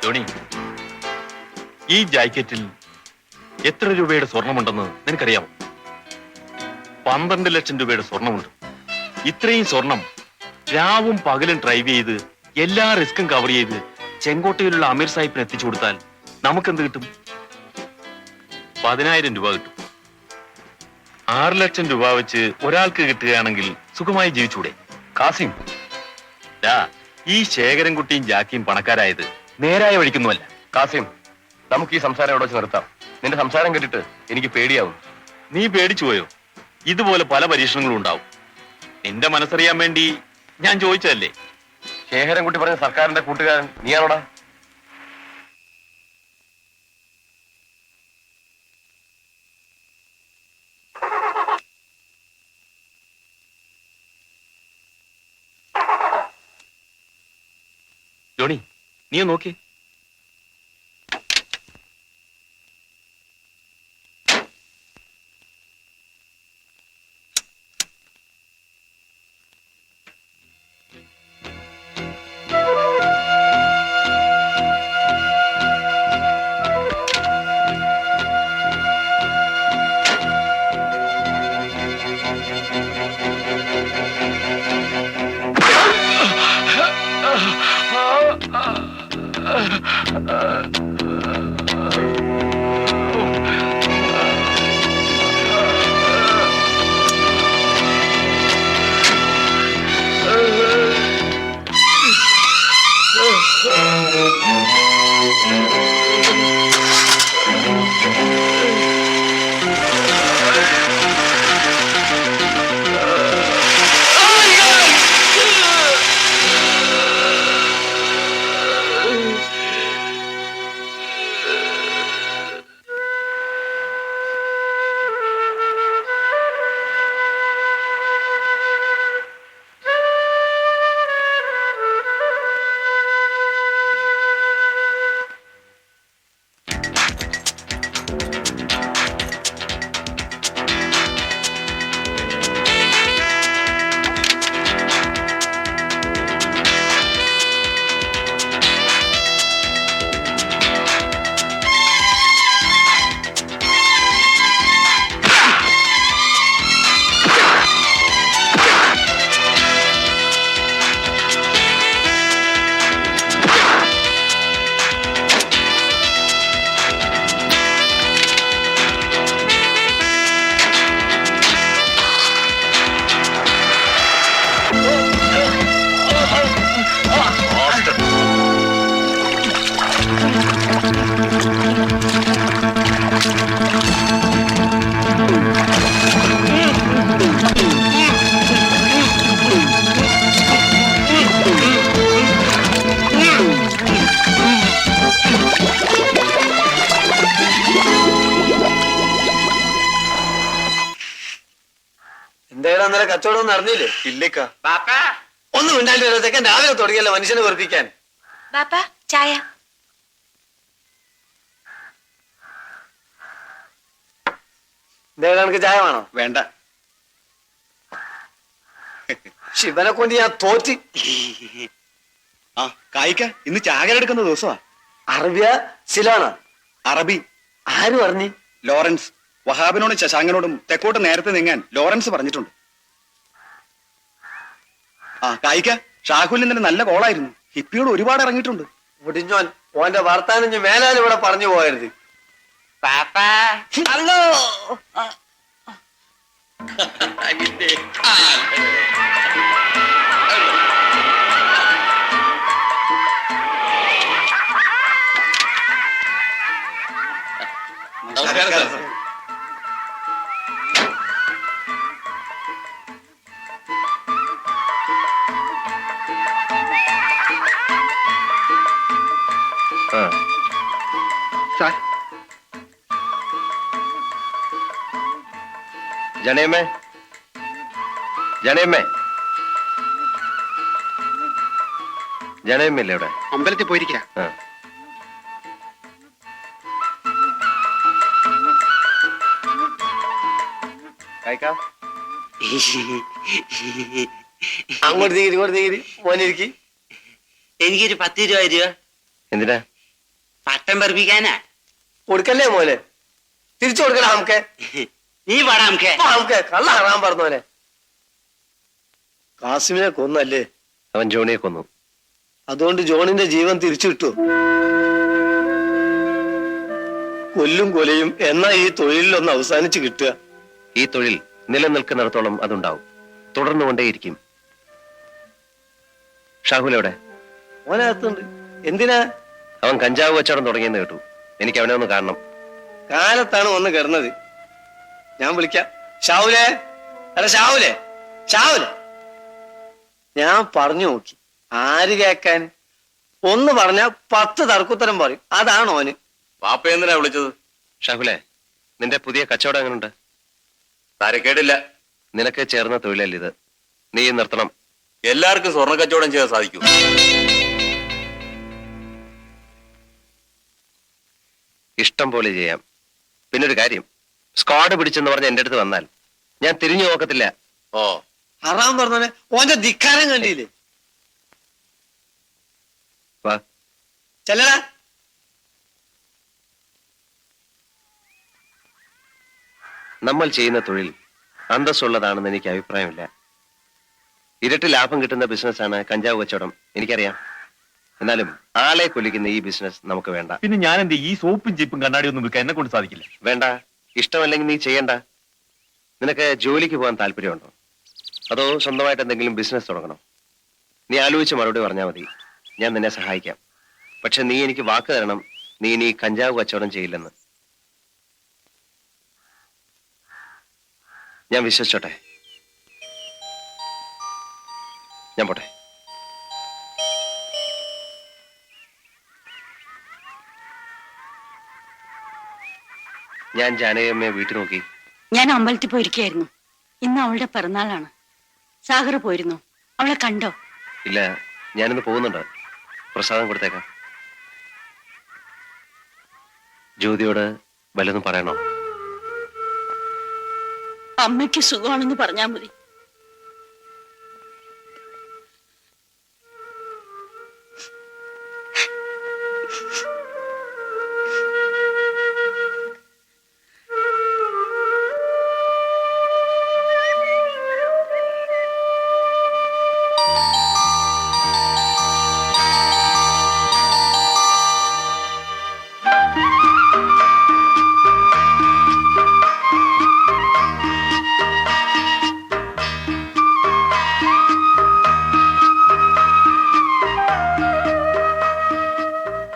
Tony, ഈ ജാക്കറ്റിൽ എത്ര രൂപയുടെ സ്വർണമുണ്ടെന്ന് നിനക്കറിയാമോ? 12 ലക്ഷം രൂപയുടെ സ്വർണമുണ്ട്. ഇത്രയും സ്വർണം രാവും പകലും ഡ്രൈവ് ചെയ്ത് എല്ലാ റിസ്കും കവർ ചെയ്ത് ചെങ്കോട്ടയിലുള്ള അമീർ സാഹിബിന് എത്തിച്ചു കൊടുത്താൽ നമുക്കെന്ത് കിട്ടും? 10,000 രൂപ കിട്ടും. 6 ലക്ഷം രൂപ വെച്ച് ഒരാൾക്ക് കിട്ടുകയാണെങ്കിൽ സുഖമായി ജീവിച്ചൂടെ? കാസിം, ഈ ശേഖരൻകുട്ടിയും ജാക്കിയും പണക്കാരായത് നേരായ വഴിക്കൊന്നുമല്ല. കാസിം, നമുക്ക് ഈ സംസാരം എവിടെ വെച്ച് നിർത്താം. നിന്റെ സംസാരം കേട്ടിട്ട് എനിക്ക് പേടിയാവും. നീ പേടിച്ചു പോയോ? ഇതുപോലെ പല പരീക്ഷണങ്ങളും ഉണ്ടാവും. നിന്റെ മനസ്സറിയാൻ വേണ്ടി ഞാൻ ചോദിച്ചതല്ലേ. ശേഖരൻകുട്ടി പറഞ്ഞ സർക്കാരിന്റെ കൂട്ടുകാരൻ നീയാണോടാ? ജോണി, നീ നോക്കി. എന്തായാലും കച്ചവടം ഒന്നും അറിഞ്ഞില്ലേ? ഇല്ലേക്കാ. ഒന്നും ഉണ്ടായില്ല. രാവിലെ തുടങ്ങിയല്ലോ മനുഷ്യനെ വെറുപ്പിക്കാൻ. ചായ. എന്തായാലും എനിക്ക് ചായ വേണോ? വേണ്ട. ശിവനെ കൊണ്ട് ഞാൻ തോറ്റി. ആ കായിക്ക, ഇന്ന് ചാകരെടുക്കുന്ന ദിവസമാ. അറബിയ സിലാണോ? അറബി. ആര് പറഞ്ഞു? ലോറൻസ്. വഹാബിനോടും ശശാങ്കനോടും തെക്കോട്ട് നേരത്തെ നീങ്ങാൻ ലോറൻസ് പറഞ്ഞിട്ടുണ്ട്. ആ കായിക്ക, ഷാഹുൽ ഇന്നലെ നല്ല കോളായിരുന്നു. ഹിപ്പിയോട് ഒരുപാട് ഇറങ്ങിയിട്ടുണ്ട്. മുടിഞ്ഞോൻ ഓന്റെ വർത്താനം മേലാൽ ഇവിടെ പറഞ്ഞു പോകരുത്. ഹലോ. നമസ്കാരം. ജനേമേ, ജനേമേ, ജനേമല്ലേ ഇവിടെ? അമ്പലത്തിൽ പോയിരിക്കുക. അങ്ങോട്ട് തീരി മോനിരിക്കി. എനിക്കൊരു 10 രൂപ. എന്തിനാ? പട്ടം പെറപ്പിക്കാനാ. കൊടുക്കല്ലേ മോനെ, തിരിച്ചു കൊടുക്കല നമുക്ക്. നീ പാടാ നമുക്ക്. നമുക്ക് കള്ള ഹറാൻ പറഞ്ഞോനെ. കാസിമിനെ കൊന്നല്ലേ? അവൻ ജോണിയെ കൊന്നു. അതുകൊണ്ട് ജോണിന്റെ ജീവൻ തിരിച്ചു കിട്ടു. കൊല്ലും കൊലയും എന്നാ ഈ തൊഴിലൊന്ന് അവസാനിച്ച് കിട്ടുക. ഈ തൊഴിൽ നിലനിൽക്കുന്നിടത്തോളം അതുണ്ടാവും, തുടർന്നുകൊണ്ടേയിരിക്കും. ഷാഹുൽ എവിടെ? മോനകത്തുണ്ട്. എന്തിനാ? അവൻ കഞ്ചാവ് കച്ചവടം തുടങ്ങിയെന്ന് കേട്ടു. എനിക്ക് അവനെ ഒന്ന് കാണണം. കാലത്താണ് വന്ന് കിടന്നത്. ഞാൻ വിളിക്കാം. ഷാവുലേ, അല്ല ഷാവുലേ, ഷാവുലേ. ഞാൻ പറഞ്ഞു നോക്കി, ആര് കേക്കാൻ? ഒന്ന് പറഞ്ഞ 10 തർക്കുത്തരം പറയും. അതാണ് ഓന്. വാപ്പ എന്തിനാ വിളിച്ചത്? ഷാഹുലെ, നിന്റെ പുതിയ കച്ചവടം എങ്ങനെയുണ്ട്? തരക്കേടില്ല. നിനക്ക് ചേർന്ന തൊഴിലല്ല ഇത്, നീ നിർത്തണം. എല്ലാവർക്കും സ്വർണ്ണ കച്ചവടം ചെയ്യാൻ സാധിക്കൂ? ഇഷ്ടം പോലെ ചെയ്യാം. പിന്നൊരു കാര്യം, സ്ക്വാഡ് പിടിച്ചെന്ന് പറഞ്ഞ് എന്റെ അടുത്ത് വന്നാൽ ഞാൻ തിരിഞ്ഞു നോക്കത്തില്ല. ഓ, ഹറാൻ പറഞ്ഞോനെ, ഓന്റെ ധിക്കാരം കണ്ടില്ലേ? വാ. ചെല്ലടാ. നമ്മൾ ചെയ്യുന്ന തൊഴിൽ അന്തസ്സുള്ളതാണെന്ന് എനിക്ക് അഭിപ്രായമില്ല. ഇരട്ടി ലാഭം കിട്ടുന്ന ബിസിനസ്സാണ് കഞ്ചാവ് കച്ചവടം, എനിക്കറിയാം. എന്നാലും ആളെ കൊല്ലിക്കുന്ന ഈ ബിസിനസ് നമുക്ക് വേണ്ട. പിന്നെ ഞാൻ എന്ത് ഈ സോപ്പും ചീപ്പും കണ്ണാടി ഒന്നും വിൽക്കാൻ എന്നെ കൊണ്ട് സാധിക്കില്ല. വേണ്ട, ഇഷ്ടമല്ലെങ്കിൽ നീ ചെയ്യണ്ട. നിനക്ക് ജോലിക്ക് പോകാൻ താല്പര്യമുണ്ടോ, അതോ സ്വന്തമായിട്ട് എന്തെങ്കിലും ബിസിനസ് തുടങ്ങണോ? നീ ആലോചിച്ച് മറുപടി പറഞ്ഞാൽ മതി, ഞാൻ നിന്നെ സഹായിക്കാം. പക്ഷെ നീ എനിക്ക് വാക്ക് തരണം, നീ ഇനി കഞ്ചാവ് കച്ചവടം ചെയ്യില്ലെന്ന്. ഞാൻ വിശ്വസിച്ചോട്ടെ? ഞാൻ പോട്ടെ. ഞാൻ ജാനകിയമ്മയെ വീട്ടിൽ നോക്കി. ഞാൻ അമ്പലത്തിൽ പോയിരിക്കായിരുന്നു. ഇന്ന് അവളുടെ പിറന്നാളാണ്. സാഗർ പോയിരുന്നു. അവളെ കണ്ടോ? ഇല്ല, ഞാനിന്ന് പോകുന്നുണ്ട്. പ്രസാദം കൊടുത്തേക്കാം. ജ്യോതിയോട് വല്ലതും പറയണോ? അമ്മയ്ക്ക് സുഖമാണെന്ന് പറഞ്ഞാ മതി.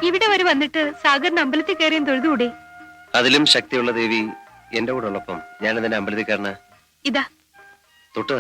ഇവിടെ വരെ വന്നിട്ട് സാഗറിന് അമ്പലത്തിൽ കയറിയും തൊഴുതുകൂടെ? അതിലും ശക്തിയുള്ള ദേവി എന്റെ കൂടെ ഉള്ളപ്പം ഞാൻ ഇതിന്റെ അമ്പലത്തിക്കാരന് ഇതാ തൊട്ടുക.